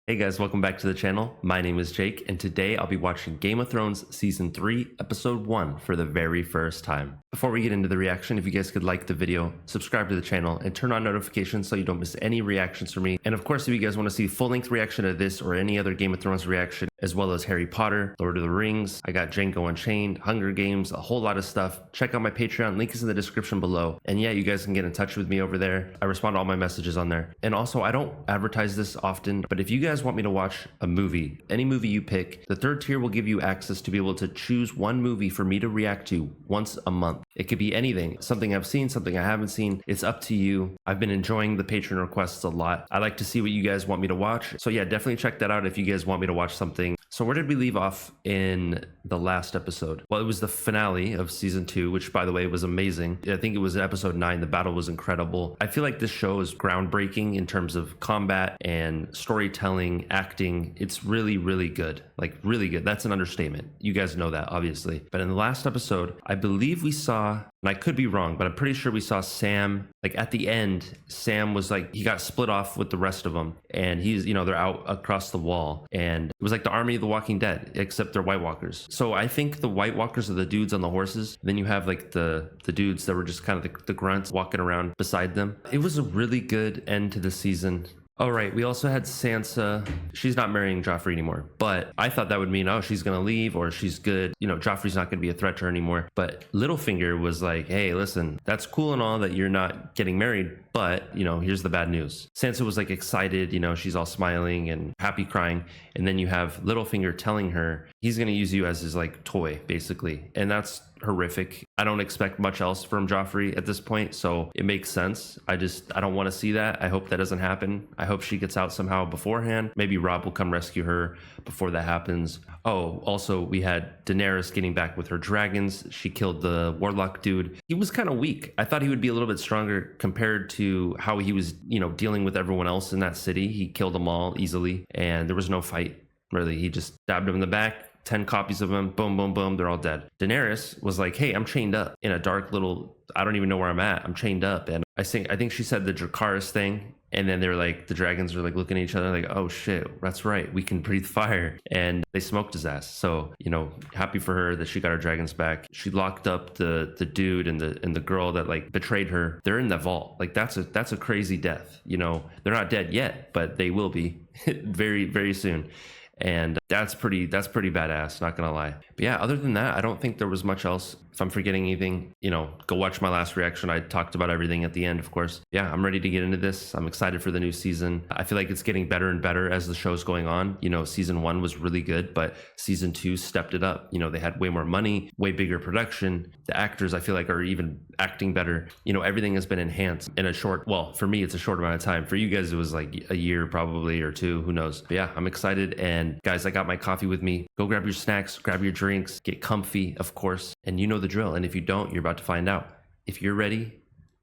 Hey guys, welcome back to the channel. My name is Jake, and today I'll be watching Game of Thrones Season 3, Episode 1 for the very first time. Before we get into the reaction, if you guys could like the video, subscribe to the channel, and turn on notifications so you don't miss any reactions from me. And of course, if you guys want to see full-length reaction to this or any other Game of Thrones reaction, as well as Harry Potter, Lord of the Rings, I got Django Unchained, Hunger Games, a whole lot of stuff, check out my Patreon, link is in the description below. And yeah, you guys can get in touch with me over there. I respond to all my messages on there. And also, I don't advertise this often, but if you guys want me to watch a movie, any movie you pick, the third tier will give you access to be able to choose one movie for me to react to once a month. It could be anything, something I've seen, something I haven't seen. It's up to you. I've been enjoying the Patreon requests a lot. I like to see what you guys want me to watch. So yeah, definitely check that out if you guys want me to watch something. So where did we leave off in the last episode? Well, it was the finale of season 2, which by the way was amazing. I think it was episode 9. The battle was incredible. I feel like this show is groundbreaking in terms of combat and storytelling, acting. It's really, really good. Like really good. That's an understatement. You guys know that obviously. But in the last episode, I believe we saw, and I could be wrong, but I'm pretty sure we saw Sam, like at the end, Sam was like, he got split off with the rest of them. And he's, you know, they're out across the wall. And it was like the army of the Walking Dead, except they're White Walkers. So I think the White Walkers are the dudes on the horses. Then you have like the dudes that were just kind of the grunts walking around beside them. It was a really good end to the season. Oh, right. We also had Sansa. She's not marrying Joffrey anymore, but I thought that would mean, oh, she's going to leave or she's good. You know, Joffrey's not going to be a threat to her anymore. But Littlefinger was like, hey, listen, that's cool and all that you're not getting married, but, you know, here's the bad news. Sansa was like excited, you know, she's all smiling and happy crying. And then you have Littlefinger telling her he's going to use you as his like toy, basically. And that's horrific. I don't expect much else from Joffrey at this point, so it makes sense. I don't want to see that. I hope that doesn't happen. I hope she gets out somehow beforehand. Maybe Rob will come rescue her before that happens. Oh, also we had Daenerys getting back with her dragons. She killed the warlock dude. He was kind of weak. I thought he would be a little bit stronger compared to how he was, you know, dealing with everyone else in that city. He killed them all easily and there was no fight really. He just stabbed him in the back. 10 copies of them, boom, boom, boom, they're all dead. Daenerys was like, hey, I'm chained up in a dark little, I don't even know where I'm at. I'm chained up. And I think she said the Dracarys thing. And then they're like, the dragons were like looking at each other like, oh shit, that's right. We can breathe fire. And they smoked his ass. So, you know, happy for her that she got her dragons back. She locked up the dude and the girl that like betrayed her. They're in the vault. Like that's a crazy death. You know, they're not dead yet, but they will be very, very soon. And that's pretty badass, not gonna lie. But yeah, other than that, I don't think there was much else. If I'm forgetting anything, you know, go watch my last reaction. I talked about everything at the end, of course. Yeah, I'm ready to get into this. I'm excited for the new season. I feel like it's getting better and better as the show's going on. You know, season 1 was really good, but season 2 stepped it up. You know, they had way more money, way bigger production. The actors, I feel like, are even acting better. You know, everything has been enhanced in a short, well, for me, it's a short amount of time. For you guys, it was like a year probably or 2, who knows. But yeah, I'm excited. And guys, I got my coffee with me. Go grab your snacks, grab your drinks, get comfy, of course. And you know the drill. And if you don't, you're about to find out. If you're ready,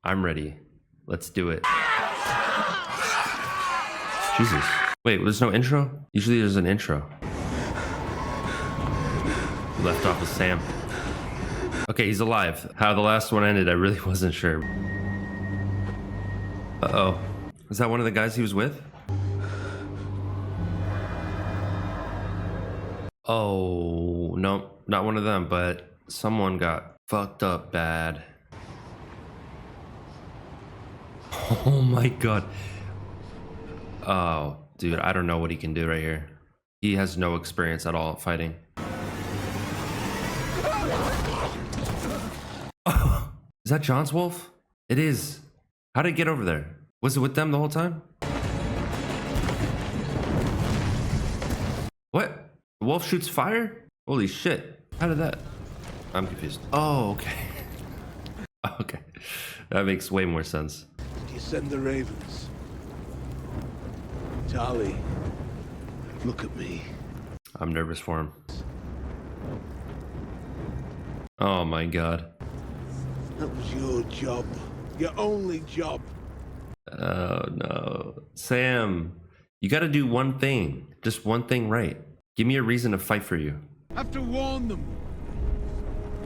I'm ready. Let's do it. Jesus. Wait, there's no intro? Usually there's an intro. Left off with Sam. Okay, he's alive. How the last one ended, I really wasn't sure. Uh-oh. Is that one of the guys he was with? Oh, no, not one of them, but someone got fucked up bad. Oh my god. Oh, dude, I don't know what he can do right here. He has no experience at all fighting. Oh, is that John's wolf? It is. How did it get over there? Was it with them the whole time? What? The wolf shoots fire? Holy shit. How did that? I'm confused. Oh, okay. Okay. That makes way more sense. Did you send the ravens? Charlie, look at me. I'm nervous for him. Oh my god. That was your job. Your only job. Oh no. Sam, you gotta do one thing. Just one thing right. Give me a reason to fight for you. Have to warn them.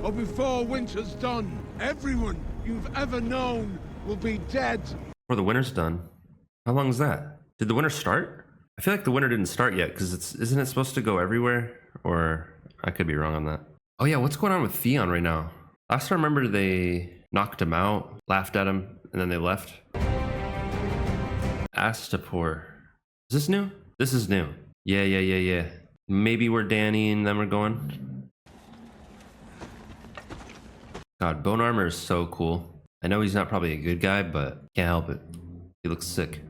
Or before winter's done, everyone you've ever known will be dead. Before the winter's done. How long is that? Did the winter start? I feel like the winter didn't start yet because isn't it supposed to go everywhere? Or I could be wrong on that. Oh yeah, what's going on with Theon right now? Last I remember they knocked him out, laughed at him, and then they left. Astapor. Is this new? This is new. Yeah. Maybe where Danny and them are going. God, bone armor is so cool. I know he's not probably a good guy, but can't help it. He looks sick.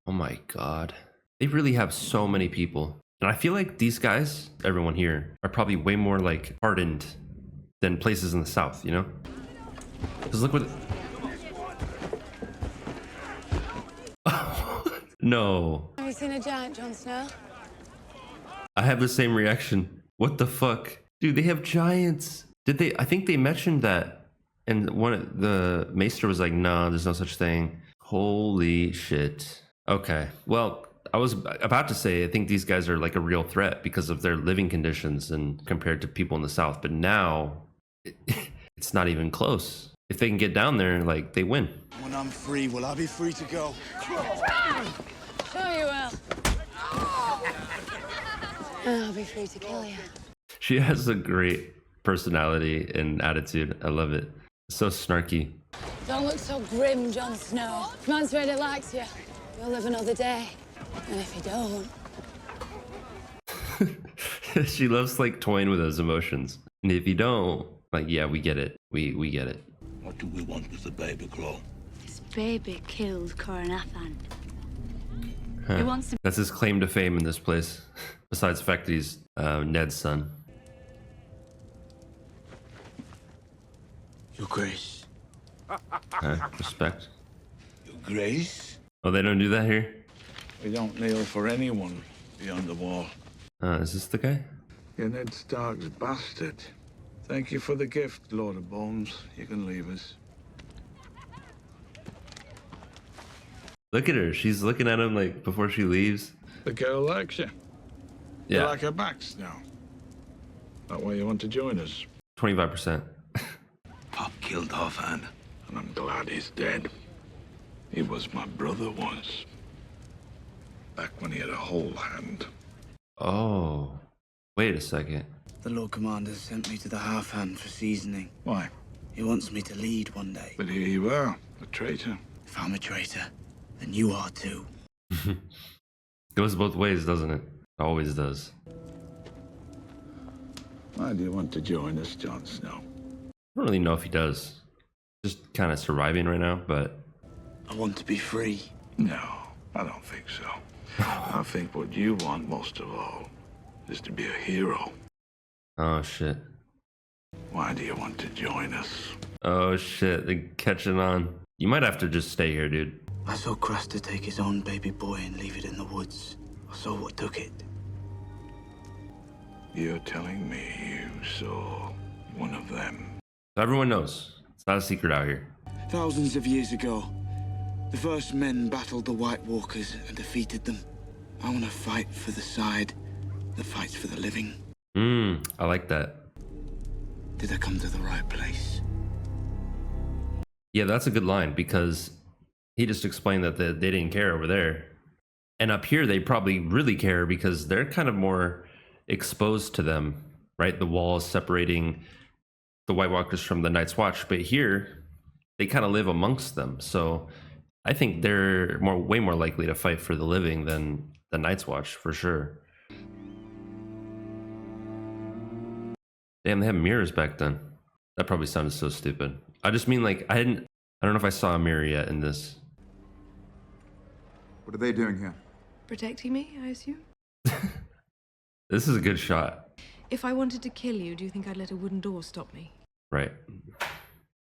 Oh my god. They really have so many people. And I feel like these guys, everyone here, are probably way more like hardened than places in the south, you know? Because look what... No. Have you seen a giant, Jon Snow? I have the same reaction. What the fuck? Dude, they have giants. Did they? I think they mentioned that. And the maester was like, no, there's no such thing. Holy shit. Okay. Well, I was about to say, I think these guys are like a real threat because of their living conditions and compared to people in the south. But now, it's not even close. If they can get down there, like, they win. When I'm free, will I be free to go? Sure you will. And I'll be free to kill you. She has a great personality and attitude. I love it. So snarky. Don't look so grim, Jon Snow. If man's really likes you, you'll live another day. And if you don't... She loves like toying with those emotions. And if you don't, like, yeah, we get it. We get it. What do we want with the baby claw? This baby killed Coronathan. Huh. He wants to... That's his claim to fame in this place. Besides the fact that he's Ned's son. Your Grace. Respect. Your Grace? Oh, they don't do that here? We don't kneel for anyone beyond the wall. Is this the guy? You're Ned Stark's bastard. Thank you for the gift, Lord of Bones. You can leave us. Look at her. She's looking at him like before she leaves. The girl likes you. Yeah. You like her backs now. That why you want to join us? 25%. Pop killed Halfhand. And I'm glad he's dead. He was my brother once. Back when he had a whole hand. Oh. Wait a second. The Lord Commander sent me to the Half-Hand for seasoning. Why? He wants me to lead one day. But here you are, a traitor. If I'm a traitor, then you are too. Goes both ways, doesn't it? Always does. Why do you want to join us, Jon Snow? I don't really know if he does. Just kind of surviving right now, but... I want to be free. No, I don't think so. I think what you want most of all is to be a hero. Oh, shit. Why do you want to join us? Oh, shit. They're catching on. You might have to just stay here, dude. I saw Craster take his own baby boy and leave it in the woods. I saw what took it. You're telling me you saw one of them? Everyone knows. It's not a secret out here. Thousands of years ago, the first men battled the White Walkers and defeated them. I want to fight for the side that fights for the living. I like that. Did I come to the right place? Yeah, that's a good line because he just explained that they didn't care over there. And up here, they probably really care because they're kind of more exposed to them, right? The walls separating the White Walkers from the Night's Watch. But here, they kind of live amongst them. So I think they're way more likely to fight for the living than the Night's Watch, for sure. Damn, they had mirrors back then. That probably sounded so stupid. I just mean, like, I don't know if I saw a mirror yet in this. What are they doing here? Protecting me, I assume? This is a good shot. If I wanted to kill you, do you think I'd let a wooden door stop me? Right.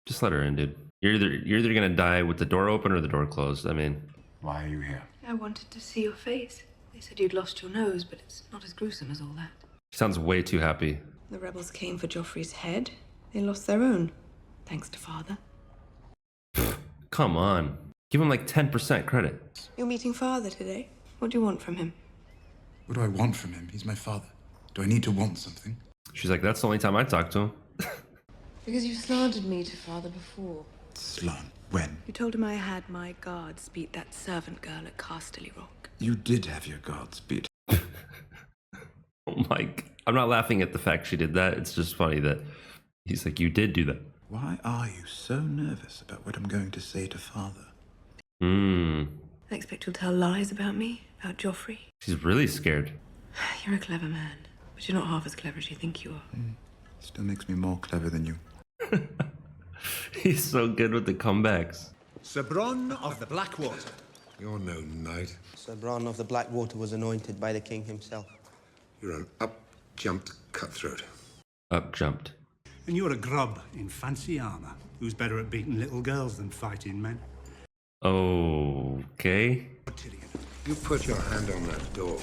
Just let her in, dude. You're either gonna die with the door open or the door closed. I mean... Why are you here? I wanted to see your face. They said you'd lost your nose, but it's not as gruesome as all that. She sounds way too happy. The rebels came for Joffrey's head. They lost their own, thanks to Father. Come on. Give him like 10% credit. You're meeting Father today. What do you want from him? What do I want from him? He's my father. Do I need to want something? She's like, that's the only time I talk to him. Because you slandered me to Father before. Slant. When? You told him I had my guards beat that servant girl at Casterly Rock. You did have your guards beat. Oh my, I'm not laughing at the fact she did that. It's just funny that he's like, you did do that. Why are you so nervous about what I'm going to say to father? I expect you'll tell lies about me, about Joffrey. She's really scared. You're a clever man, but you're not half as clever as you think you are. Still makes me more clever than you. He's so good with the comebacks. Sir Bronn of the Blackwater. You're no knight. Sir Bronn of the Blackwater was anointed by the king himself. You're an up-jumped cutthroat. Up jumped. And you're a grub in fancy armor, who's better at beating little girls than fighting men. Okay. Tyrion, You put your hand on that door,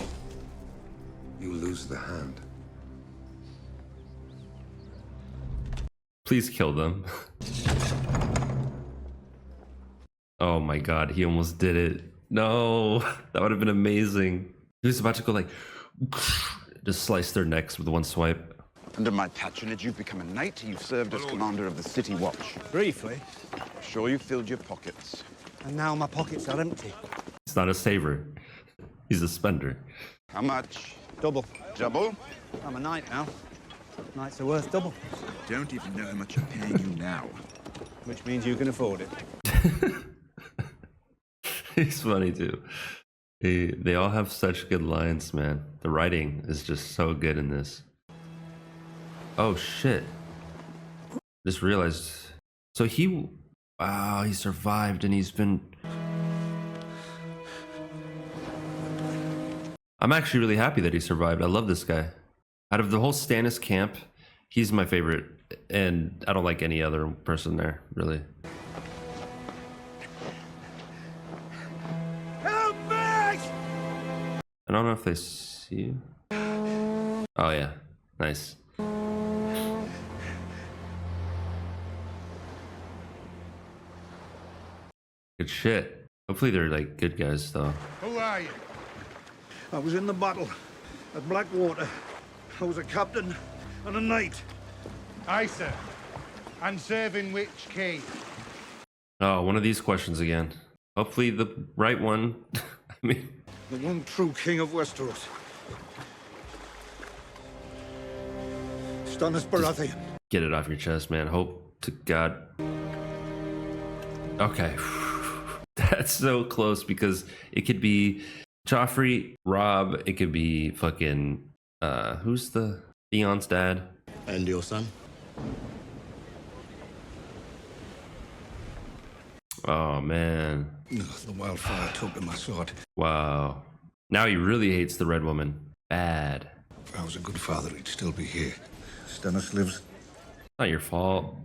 you lose the hand. Please kill them. Oh my god, he almost did it. No, that would have been amazing. He was about to go like, just slice their necks with one swipe. Under my patronage, you've become a knight. You've served as commander of the City Watch. Briefly. Sure, you filled your pockets. And now my pockets are empty. He's not a saver. He's a spender. How much? Double. Double? I'm a knight now. Knights are worth double. Don't even know how much I'm paying you now. Which means you can afford it. He's funny too. They all have such good lines, man. The writing is just so good in this. Oh shit. Just realized. So wow, he survived and he's been... I'm actually really happy that he survived. I love this guy. Out of the whole Stannis camp, he's my favorite. And I don't like any other person there, really. help me! I don't know if they see you. Oh yeah, nice. Good shit. Hopefully they're like good guys though. Who are you? I was in the battle at Blackwater. I was a captain and a knight. Aye, sir. And serving which king? Oh, one of these questions again. Hopefully the right one. I mean, The one true king of Westeros. Stannis Baratheon. get it off your chest, man. Hope to God. Okay. That's so close because it could be Joffrey, Robb, it could be fucking who's the Theon's dad? And your son? Oh man. The wildfire took to my sword. Wow. Now he really hates the red woman. Bad. If I was a good father, he'd still be here. Stannis lives. Not your fault.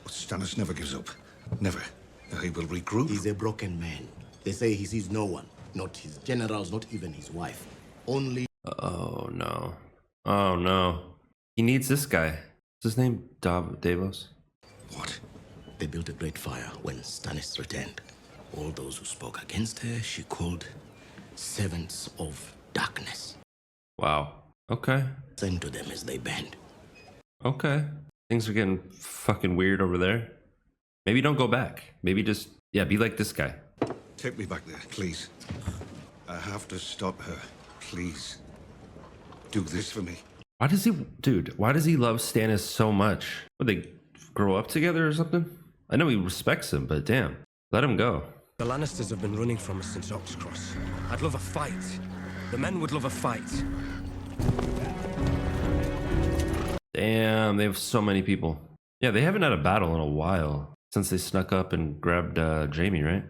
But Stannis never gives up. Never. He will regroup. He's a broken man. They say he sees no one. Not his generals, not even his wife. Only... Oh no. Oh no. He needs this guy. What's his name? Davos? What? They built a great fire when Stannis returned. All those who spoke against her, she called servants of darkness. Wow. Okay. Sent to them as they burned. Okay. Things are getting fucking weird over there. Maybe don't go back. Maybe just, yeah, be like this guy. Take me back there, please. I have to stop her. Please. Do this for me. Why does he, dude, why does he love Stannis so much? Would they grow up together or something? I know he respects him, but damn, let him go. The Lannisters have been running from us since Oxcross. I'd love a fight. The men would love a fight. Damn, they have so many people. Yeah, they haven't had a battle in a while since they snuck up and grabbed Jaime, right?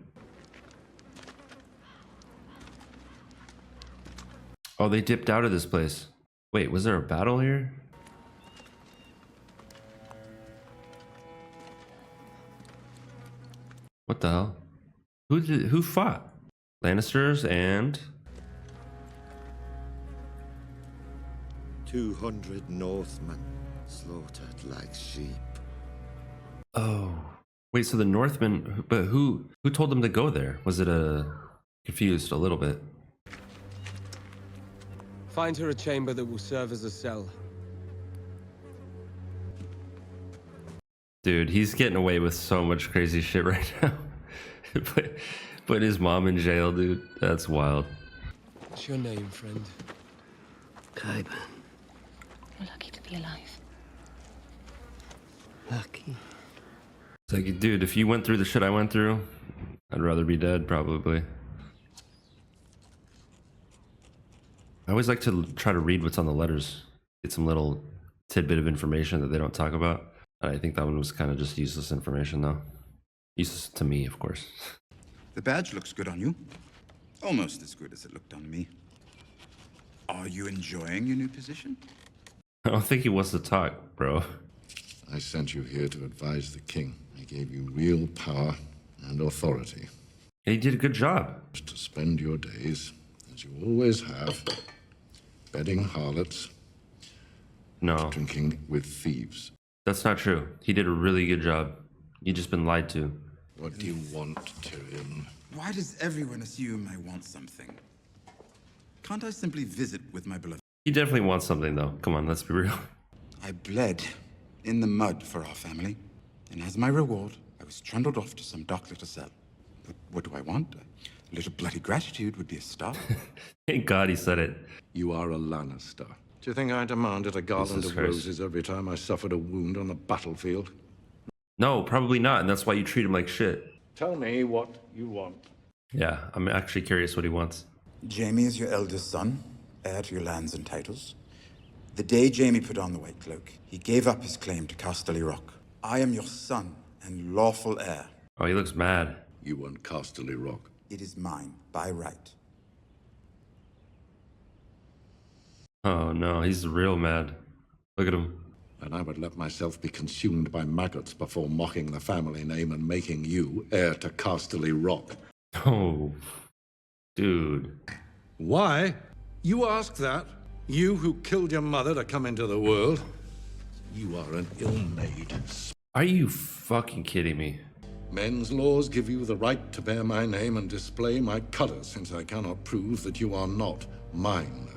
Oh, they dipped out of this place. Wait, was there a battle here? What the hell? Who fought? Lannisters and 200 Northmen slaughtered like sheep. oh, wait. So the Northmen, but who told them to go there? Was it confused a little bit? Find her a chamber that will serve as a cell. Dude, he's getting away with so much crazy shit right now. Put his mom in jail, dude. That's wild. What's your name, friend? Kyber. You're lucky to be alive. Lucky. It's like, dude, if you went through the shit I went through, I'd rather be dead, probably. I always like to try to read what's on the letters. Get some little tidbit of information that they don't talk about. I think that one was kind of just useless information, though. Useless to me, of course. The badge looks good on you. Almost as good as it looked on me. Are you enjoying your new position? I don't think he wants to talk, bro. I sent you here to advise the king. I gave you real power and authority. And he did a good job. To spend your days, as you always have, bedding harlots, No, drinking with thieves. that's not true. He did a really good job. You just been lied to. What do you want, Tyrion? Why does everyone assume I want something? Can't I simply visit with my beloved? He definitely wants something, though. Come on, let's be real. I bled in the mud for our family, and as my reward, I was trundled off to some dark little cell. But what do I want? A little bloody gratitude would be a start. Thank God he said it. You are a Lannister. Do you think I demanded a garland Jesus of Christ. roses every time I suffered a wound on the battlefield? No, probably not, and that's why you treat him like shit. Tell me what you want. Yeah, I'm actually curious what he wants. Jaime is your eldest son, heir to your lands and titles. The day Jaime put on the White Cloak, he gave up his claim to Casterly Rock. I am your son and lawful heir. Oh, he looks mad. You want Casterly Rock. It is mine, by right. Oh no, he's real mad. Look at him. And I would let myself be consumed by maggots before mocking the family name and making you heir to Casterly Rock. Oh, dude. Why? You ask that? You who killed your mother to come into the world? You are an ill-made. Are you fucking kidding me? Men's laws give you the right to bear my name and display my colors, since I cannot prove that you are not mine.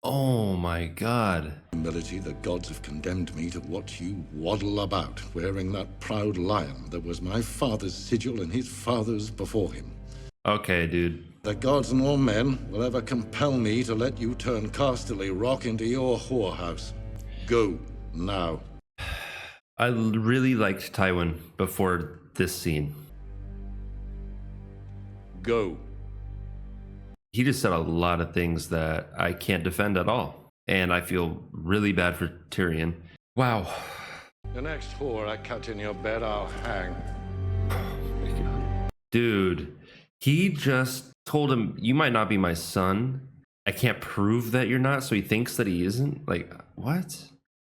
Oh my God. Humility, the gods have condemned me to watch you waddle about, wearing that proud lion that was my father's sigil and his father's before him. Okay, dude. The gods nor men will ever compel me to let you turn Casterly Rock into your whorehouse. Go, now. I really liked Tywin before this scene. Go. He just said a lot of things that I can't defend at all. And I feel really bad for Tyrion. Wow. The next whore I cut in your bed, I'll hang. Dude, he just told him, you might not be my son. I can't prove that you're not, so he thinks that he isn't. Like, what?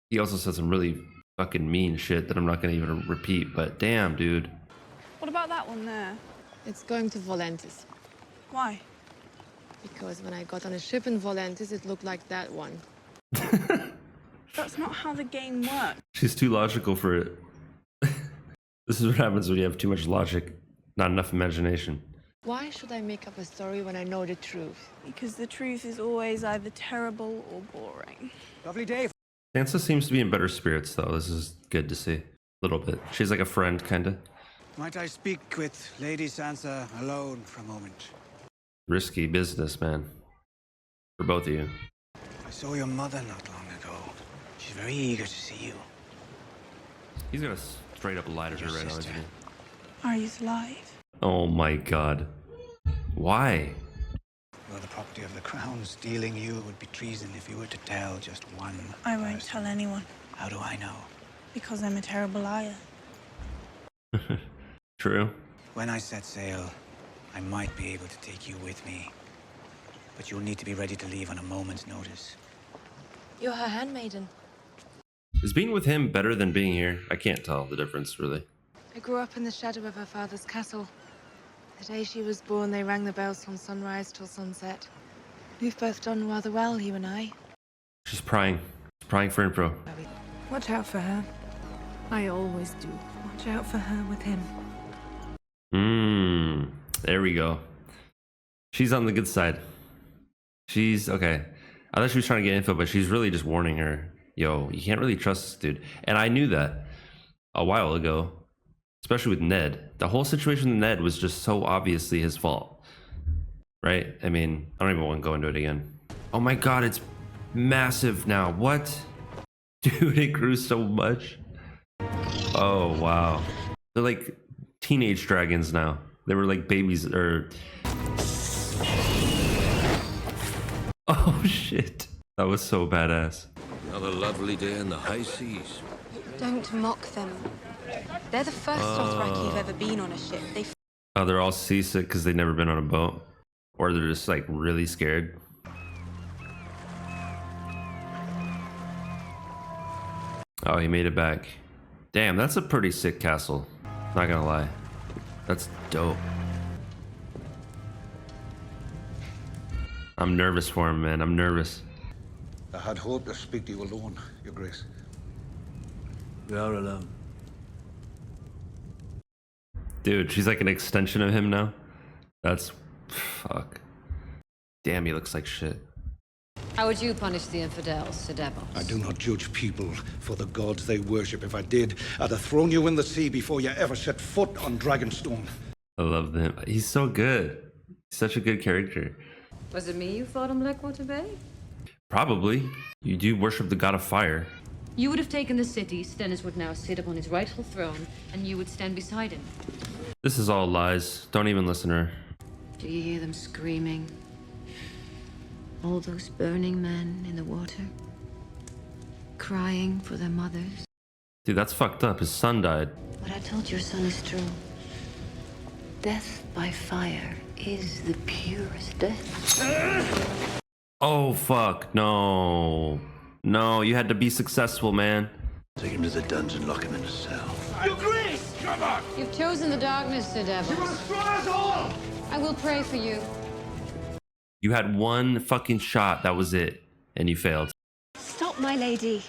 He also said some really fucking mean shit that I'm not gonna even repeat, but damn, dude. What about that one there? It's going to Volantis. Why? Because when I got on a ship in Volantis, it looked like that one. That's not how the game works. She's too logical for it. This is what happens when you have too much logic, not enough imagination. Why should I make up a story when I know the truth? Because the truth is always either terrible or boring. Lovely day. Sansa seems to be in better spirits, though. This is good to see. A little bit. She's like a friend, kinda. Might I speak with Lady Sansa alone for a moment? Risky business, man. For both of you. I saw your mother not long ago. She's very eager to see you. He's gonna straight up lie to her right now, isn't he? Are you alive? Oh my God. Why? You're the property of the crown. Stealing you would be treason if you were to tell just one I won't person. tell anyone. How do I know? Because I'm a terrible liar. True. When I set sail, I might be able to take you with me. But you'll need to be ready to leave on a moment's notice. You're her handmaiden. Is being with him better than being here? I can't tell the difference, really. I grew up in the shadow of her father's castle. The day she was born, they rang the bells from sunrise till sunset. We've both done rather well, you and I. She's prying. She's prying for info. Watch out for her. I always do. Watch out for her with him. There we go. She's on the good side. She's okay. I thought she was trying to get info, but she's really just warning her. Yo, you can't really trust this dude. And I knew that. a while ago, especially with Ned. The whole situation with Ned was just so obviously his fault, right? I mean, I don't even want to go into it again. Oh my god, it's massive now. What? Dude, it grew so much. Oh wow. They're like teenage dragons now. They were like babies or... Oh shit. That was so badass. Another lovely day in the high seas. Don't mock them. They're the first Dothraki who've ever been on a ship. Oh, they're all seasick because they've never been on a boat. Or they're just like really scared. Oh, he made it back. Damn, that's a pretty sick castle. Not gonna lie. That's dope. I'm nervous for him, man. I'm nervous. I had hoped to speak to you alone, Your Grace. We are alone. Dude, she's like an extension of him now. That's... fuck. Damn, he looks like shit. How would you punish the infidels, Sir Devils? I do not judge people for the gods they worship. If I did, I'd have thrown you in the sea before you ever set foot on Dragonstone. I love him. He's so good. He's such a good character. Was it me you fought on Blackwater Bay? Probably. You do worship the god of fire. You would have taken the city, Stannis would now sit upon his rightful throne, and you would stand beside him. This is all lies. Don't even listen to her. Do you hear them screaming? All those burning men in the water, crying for their mothers. Dude, that's fucked up. His son died. What I told your son is true. Death by fire is the purest death. Oh, fuck. No. No, you had to be successful, man. Take him to the dungeon, lock him in a cell. Your Grace! Come on! You've chosen the darkness, Sir Devils. You will destroy us all! I will pray for you. You had one fucking shot. That was it. And you failed. Stop, my lady.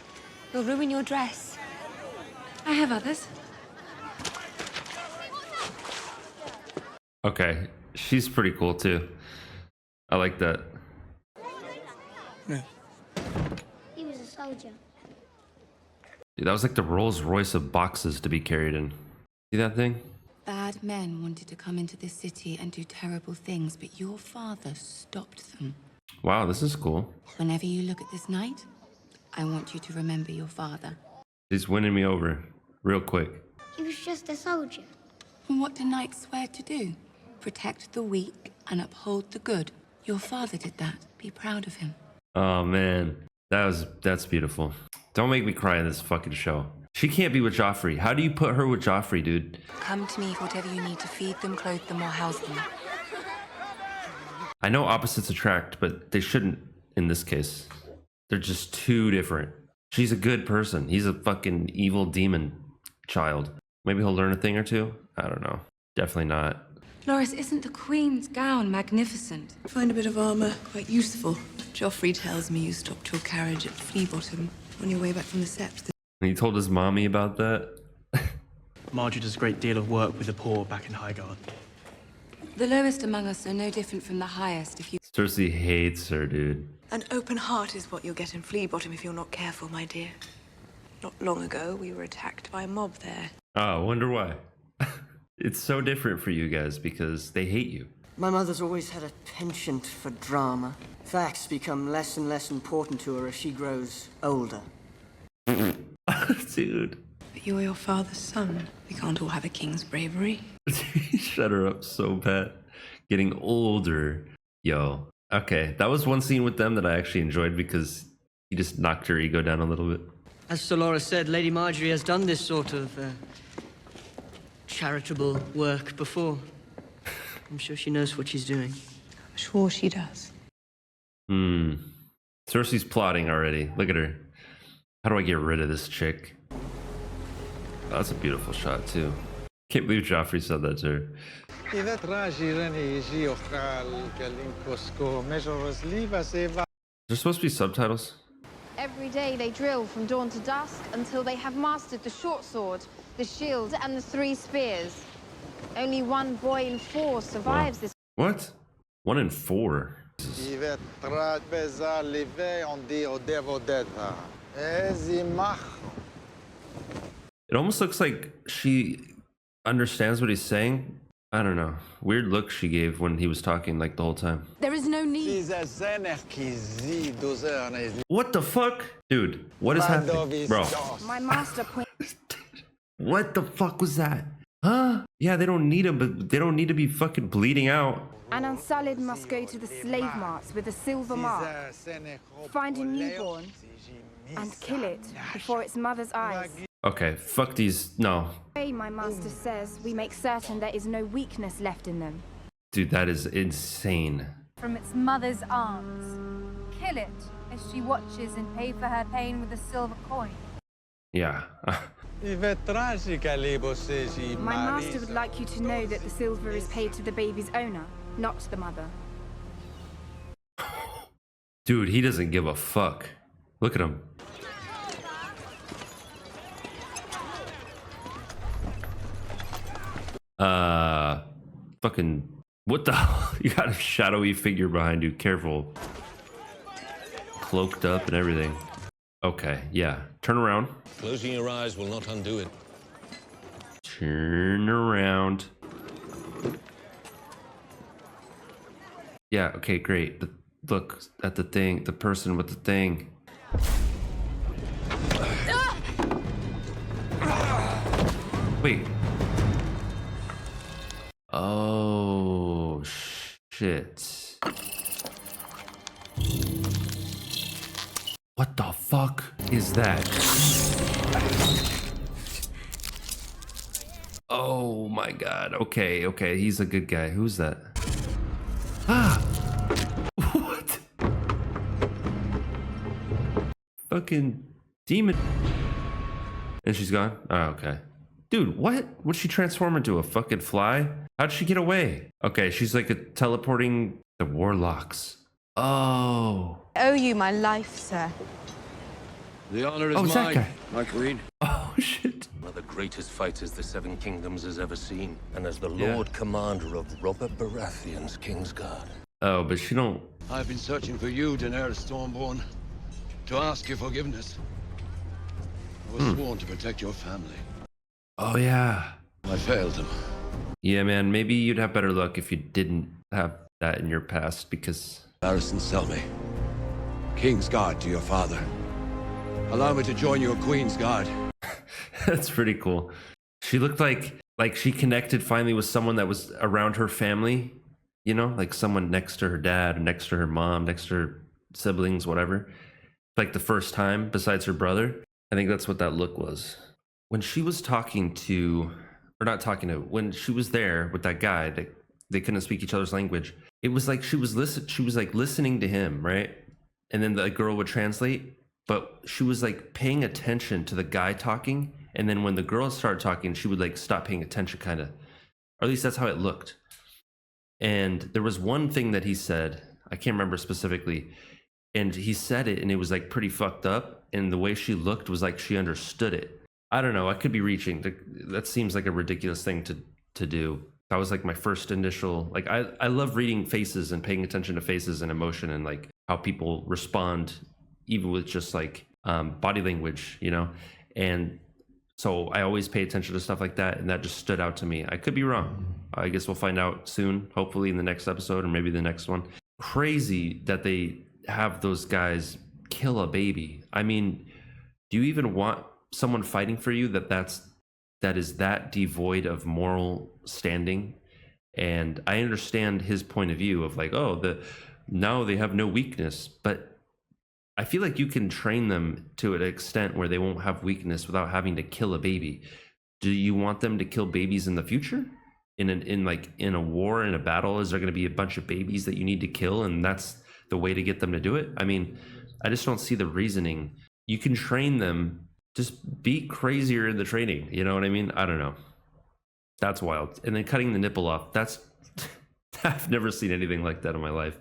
You'll ruin your dress. I have others. Okay. She's pretty cool, too. I like that. Yeah. He was a soldier. Dude, that was like the Rolls Royce of boxes to be carried in. See that thing? Bad men wanted to come into this city and do terrible things, but your father stopped them. Wow, this is cool. Whenever you look at this night, I want you to remember your father. He's winning me over real quick. He was just a soldier. And what do knights swear to do? Protect the weak and uphold the good. Your father did that. Be proud of him. Oh man, that's beautiful. Don't make me cry in this fucking show. She can't be with Joffrey. How do you put her with Joffrey, dude? Come to me for whatever you need to feed them, clothe them, or house them. I know opposites attract, but they shouldn't in this case. They're just too different. She's a good person. He's a fucking evil demon child. Maybe he'll learn a thing or two? I don't know. Definitely not. Loris, isn't the Queen's gown magnificent? Find a bit of armor quite useful. Joffrey tells me you stopped your carriage at Flea Bottom on your way back from the Sept. And he told his mommy about that? Marjorie does a great deal of work with the poor back in Highgarden. The lowest among us are no different from the highest if you... Cersei hates her, dude. An open heart is what you'll get in Flea Bottom if you're not careful, my dear. Not long ago, we were attacked by a mob there. Oh, I wonder why. It's so different for you guys because they hate you. My mother's always had a penchant for drama. Facts become less and less important to her as she grows older. Dude. But you're your father's son. We can't all have a king's bravery. Shut her up so bad. Getting older. Yo. Okay, that was one scene with them that I actually enjoyed because he just knocked her ego down a little bit. As Dolores said, Lady Marjorie has done this sort of charitable work before. I'm sure she knows what she's doing. I'm sure she does. Cersei's plotting already. Look at her. How do I get rid of this chick? Oh, that's a beautiful shot too. Can't believe Joffrey said that to her. There's supposed to be subtitles. Every day they drill from dawn to dusk until they have mastered the short sword, the shield, and the 3 spears. Only 1 boy in 4 survives this. What? 1 in 4? It almost looks like she understands what he's saying. I don't know. Weird look she gave when he was talking like the whole time. There is no need. What the fuck? Dude, what is happening? Bro. My master point. What the fuck was that? Huh? Yeah, they don't need him, but they don't need to be fucking bleeding out. An unsullied must go to the slave marts with a silver mark. Find a newborn and kill it before its mother's eyes. Okay, fuck these. No. My master says we make certain there is no weakness left in them. Dude, that is insane. From its mother's arms. Kill it as she watches and pay for her pain with a silver coin. Yeah. My master would like you to know that the silver is paid to the baby's owner, not the mother. Dude, he doesn't give a fuck. Look at him. Fucking, what the hell? You got a shadowy figure behind you. Careful. Cloaked up and everything. Okay, yeah. Turn around. Closing your eyes will not undo it. Turn around. Yeah, okay, great. But look at the thing, the person with the thing. Wait. Oh, shit. What the fuck is that? Oh my god. Okay, okay, he's a good guy. Who's that? Ah! What? Fucking demon. And she's gone? Oh, okay. Dude, what? Would she transform into a fucking fly? How'd she get away? Okay, she's like a teleporting the warlocks. Oh. I owe you my life, sir. The honor is Oh, it's that mine, guy. my queen. Oh, shit. One of the greatest fighters the Seven Kingdoms has ever seen, and as the Yeah. Lord Commander of Robert Baratheon's Kingsguard. Oh, but she don't... I've been searching for you, Daenerys Stormborn, to ask your forgiveness. I was sworn to protect your family. Oh, yeah. I failed them. Yeah, man, maybe you'd have better luck if you didn't have that in your past, because... Harrison Selmy, King's Guard to your father. Allow me to join your Queen's Guard. That's pretty cool. She looked like she connected finally with someone that was around her family, you know, like someone next to her dad, next to her mom, next to her siblings, whatever. Like the first time besides her brother. I think that's what that look was. When she was talking to, or not talking to, when she was there with that guy that they couldn't speak each other's language, it was like she was listening to him, right? And then the girl would translate, but she was like paying attention to the guy talking, and then when the girl started talking, she would like stop paying attention, kind of, or at least that's how it looked. And there was one thing that he said, I can't remember specifically, and he said it and it was like pretty fucked up, and the way she looked was like she understood it. I don't know, I could be reaching. That seems like a ridiculous thing to do. That was like my first initial, like I love reading faces and paying attention to faces and emotion and like how people respond, even with just like body language, you know? And so I always pay attention to stuff like that, and that just stood out to me. I could be wrong. I guess we'll find out soon, hopefully in the next episode or maybe the next one. Crazy that they have those guys kill a baby. I mean, do you even want someone fighting for you that is that devoid of moral standing? And I understand his point of view of like, oh, now they have no weakness, but I feel like you can train them to an extent where they won't have weakness without having to kill a baby. Do you want them to kill babies in the future? In a war, in a battle, is there going to be a bunch of babies that you need to kill, and that's the way to get them to do it? I mean, I just don't see the reasoning. You can train them, just be crazier in the training. You know what I mean? I don't know. That's wild. And then cutting the nipple off, that's I've never seen anything like that in my life.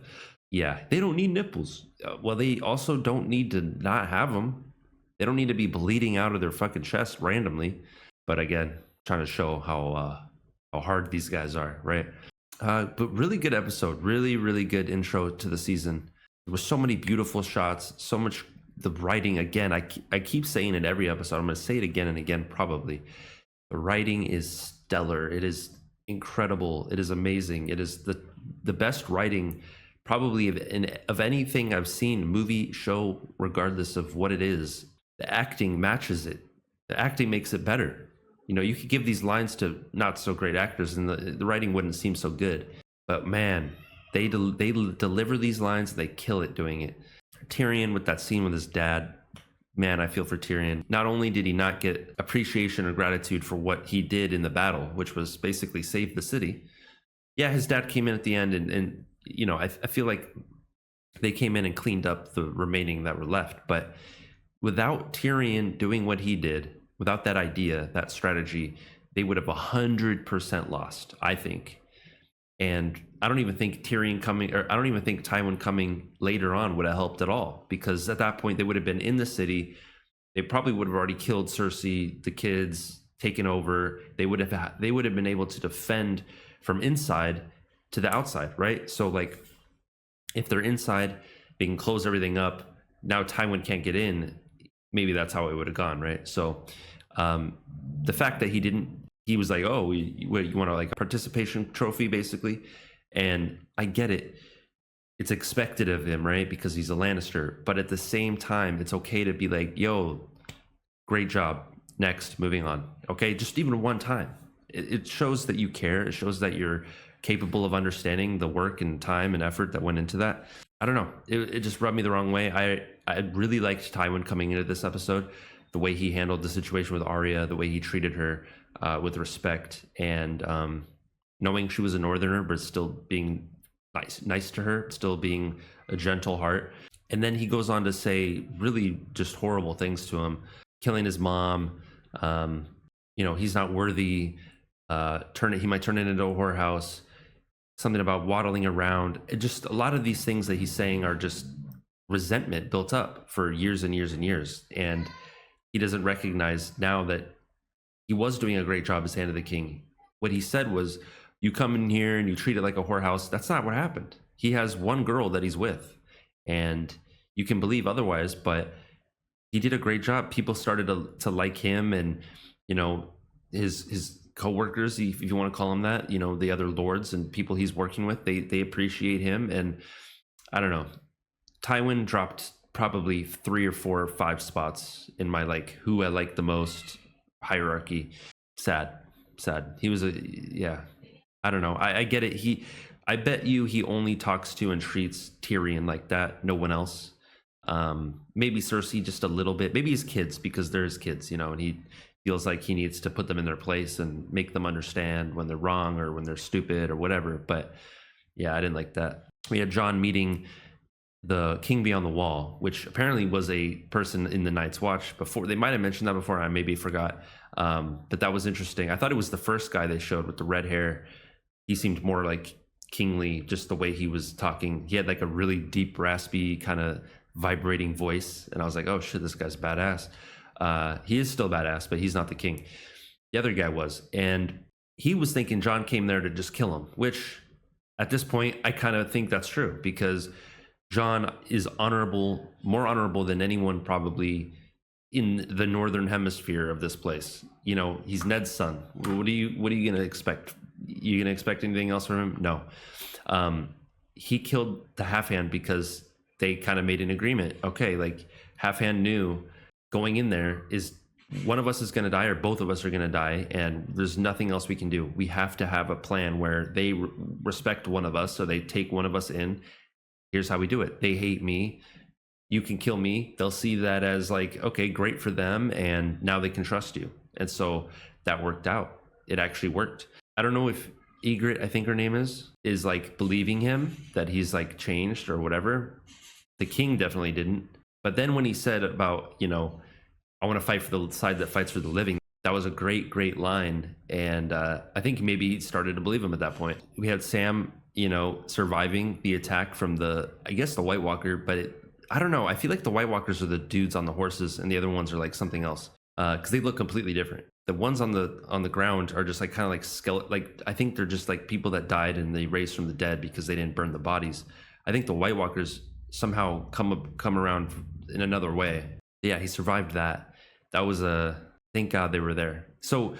Yeah, they don't need nipples. Well, they also don't need to not have them. They don't need to be bleeding out of their fucking chest randomly. But again, trying to show how hard these guys are, right? But really good episode. Really, really good intro to the season. There were so many beautiful shots, so much the writing, again, I keep saying it every episode. I'm going to say it again and again, probably. The writing is stellar. It is incredible. It is amazing. It is the best writing probably of anything I've seen, movie, show, regardless of what it is. The acting matches it. The acting makes it better. You know, you could give these lines to not so great actors and the writing wouldn't seem so good. But man, they deliver these lines, they kill it doing it. Tyrion with that scene with his dad, man, I feel for Tyrion. Not only did he not get appreciation or gratitude for what he did in the battle, which was basically save the city. Yeah, his dad came in at the end and you know, I feel like they came in and cleaned up the remaining that were left. But without Tyrion doing what he did, without that idea, that strategy, they would have 100% lost, I think. And I don't even think Tyrion coming, or I don't even think Tywin coming later on would have helped at all, because at that point they would have been in the city. They probably would have already killed Cersei, the kids, taken over. They would have been able to defend from inside to the outside, right? So like, if they're inside, they can close everything up. Now Tywin can't get in. Maybe that's how it would have gone, right? So the fact that he was like, oh, you want like a participation trophy, basically. And I get it. It's expected of him, right? Because he's a Lannister. But at the same time, it's okay to be like, yo, great job. Next, moving on. Okay, just even one time. It shows that you care. It shows that you're capable of understanding the work and time and effort that went into that. I don't know. It just rubbed me the wrong way. I really liked Tywin coming into this episode. The way he handled the situation with Arya, the way he treated her with respect, and knowing she was a northerner, but still being nice to her, still being a gentle heart. And then he goes on to say really just horrible things to him, killing his mom. You know, he's not worthy. He might turn it into a whorehouse. Something about waddling around. Just a lot of these things that he's saying are just resentment built up for years and years and years. And he doesn't recognize now that he was doing a great job as Hand of the King. What he said was, you come in here and you treat it like a whorehouse. That's not what happened. He has one girl that he's with, and you can believe otherwise, but he did a great job. People started to like him, and, you know, his co-workers, if you want to call them that, you know, the other lords and people he's working with, they appreciate him. And I don't know, Tywin dropped probably 3 or 4 or 5 spots in my like who I like the most hierarchy. Sad. He was I don't know. I get it. I bet you he only talks to and treats Tyrion like that, no one else. Maybe Cersei just a little bit, maybe his kids, because they're his kids, you know, and he feels like he needs to put them in their place and make them understand when they're wrong or when they're stupid or whatever. But yeah, I didn't like that. We had Jon meeting the King Beyond the Wall, which apparently was a person in the Night's Watch before. They might have mentioned that before. I maybe forgot. But that was interesting. I thought it was the first guy they showed with the red hair. He seemed more like kingly, just the way he was talking. He had like a really deep, raspy, kind of vibrating voice. And I was like, oh shit, this guy's badass. He is still badass, but he's not the king. The other guy was. And he was thinking Jon came there to just kill him, which at this point, I kind of think that's true, because Jon is honorable, more honorable than anyone probably in the northern hemisphere of this place. You know, he's Ned's son. What are you going to expect? You going to expect anything else from him? No. He killed the Half Hand because they kind of made an agreement. Okay, like Half Hand knew going in there is one of us is going to die or both of us are going to die, and there's nothing else we can do. We have to have a plan where they respect one of us, so they take one of us in. Here's how we do it. They hate me. You can kill me. They'll see that as like, okay, great for them, and now they can trust you. And so that worked out. It actually worked. I don't know if Ygritte, I think her name is like believing him, that he's like changed or whatever. The king definitely didn't. But then when he said about, you know, I want to fight for the side that fights for the living, that was a great, great line. And I think maybe he started to believe him at that point. We had Sam, you know, surviving the attack from the White Walker, but I don't know. I feel like the White Walkers are the dudes on the horses and the other ones are like something else, because they look completely different. The ones on the ground are just like kind of like skeleton. Like I think they're just like people that died and they raised from the dead because they didn't burn the bodies. I think the White Walkers somehow come around in another way. Yeah, he survived that. That was thank God they were there. So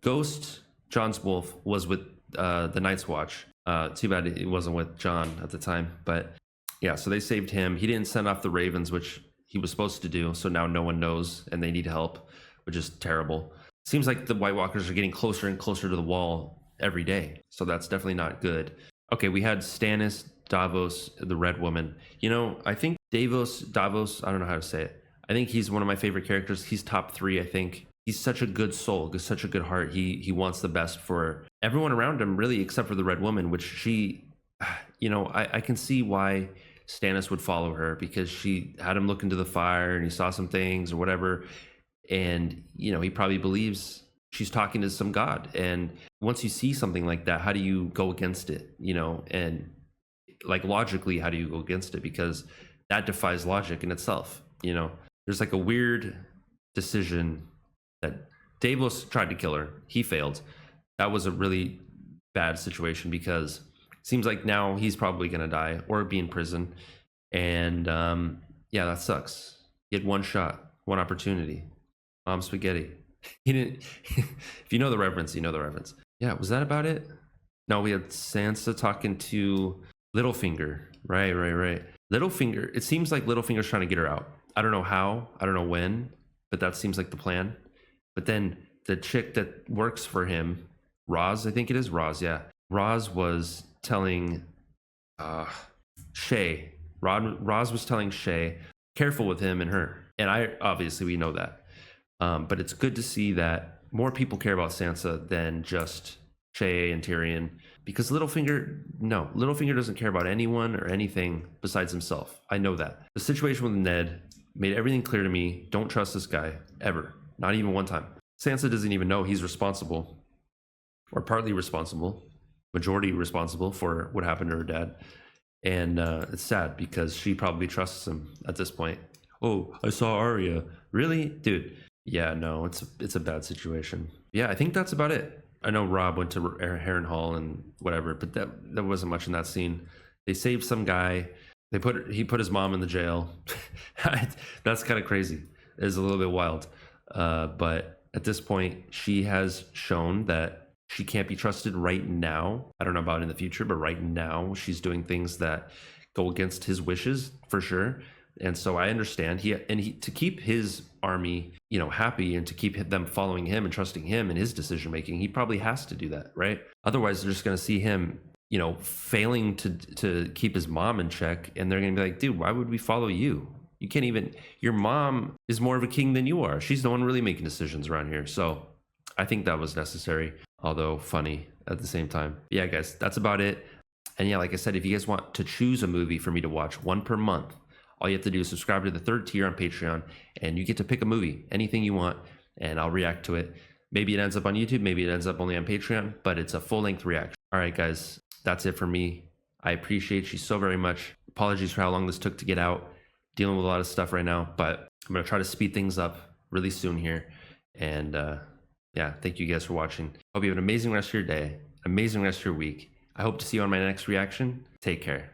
Ghost, John's wolf, was with the Night's Watch. Too bad it wasn't with John at the time. But yeah, so they saved him. He didn't send off the Ravens, which he was supposed to do. So now no one knows and they need help, which is terrible. Seems like the White Walkers are getting closer and closer to the wall every day. So that's definitely not good. Okay, we had Stannis, Davos, the Red Woman. You know, I think Davos, I don't know how to say it. I think he's one of my favorite characters. He's top 3, I think. He's such a good soul, such a good heart. He wants the best for everyone around him, really, except for the Red Woman, which she, you know, I can see why Stannis would follow her, because she had him look into the fire and he saw some things or whatever. And, you know, he probably believes she's talking to some god. And once you see something like that, how do you go against it? You know, and like logically, how do you go against it? Because that defies logic in itself. You know, there's like a weird decision that Davos tried to kill her. He failed. That was a really bad situation, because it seems like now he's probably going to die or be in prison. And yeah, that sucks. He had one shot, one opportunity. Mom spaghetti. He didn't. If you know the reference, you know the reference. Yeah, was that about it? No, we had Sansa talking to Littlefinger. Right. Littlefinger, it seems like Littlefinger's trying to get her out. I don't know how, I don't know when, but that seems like the plan. But then the chick that works for him, Roz, I think it is Roz, yeah. Roz was telling Shay, Roz was telling Shay, careful with him and her. And obviously we know that. But it's good to see that more people care about Sansa than just Shay and Tyrion, because Littlefinger doesn't care about anyone or anything besides himself. I know that. The situation with Ned made everything clear to me. Don't trust this guy ever. Not even one time. Sansa doesn't even know he's responsible, or partly responsible, majority responsible for what happened to her dad. And it's sad, because she probably trusts him at this point. Oh, I saw Arya. Really? Dude. Yeah, no, it's a bad situation. Yeah, I think that's about it. I know Rob went to Harrenhal and whatever, but that wasn't much in that scene. They saved some guy. He put his mom in the jail. That's kind of crazy. It's a little bit wild. But at this point, she has shown that she can't be trusted right now. I don't know about in the future, but right now she's doing things that go against his wishes for sure. And so I understand he to keep his army, you know, happy, and to keep them following him and trusting him in his decision making, he probably has to do that, right? Otherwise, they're just going to see him, you know, failing to keep his mom in check, and they're going to be like, dude, why would we follow you? You can't even. Your mom is more of a king than you are. She's the one really making decisions around here. So I think that was necessary, although funny at the same time. But yeah, guys, that's about it. And yeah, like I said, if you guys want to choose a movie for me to watch, one per month, all you have to do is subscribe to the 3rd tier on Patreon, and you get to pick a movie, anything you want, and I'll react to it. Maybe it ends up on YouTube, maybe it ends up only on Patreon, but it's a full-length reaction. All right, guys, that's it for me. I appreciate you so very much. Apologies for how long this took to get out. Dealing with a lot of stuff right now, but I'm going to try to speed things up really soon here. And yeah, thank you guys for watching. Hope you have an amazing rest of your day, amazing rest of your week. I hope to see you on my next reaction. Take care.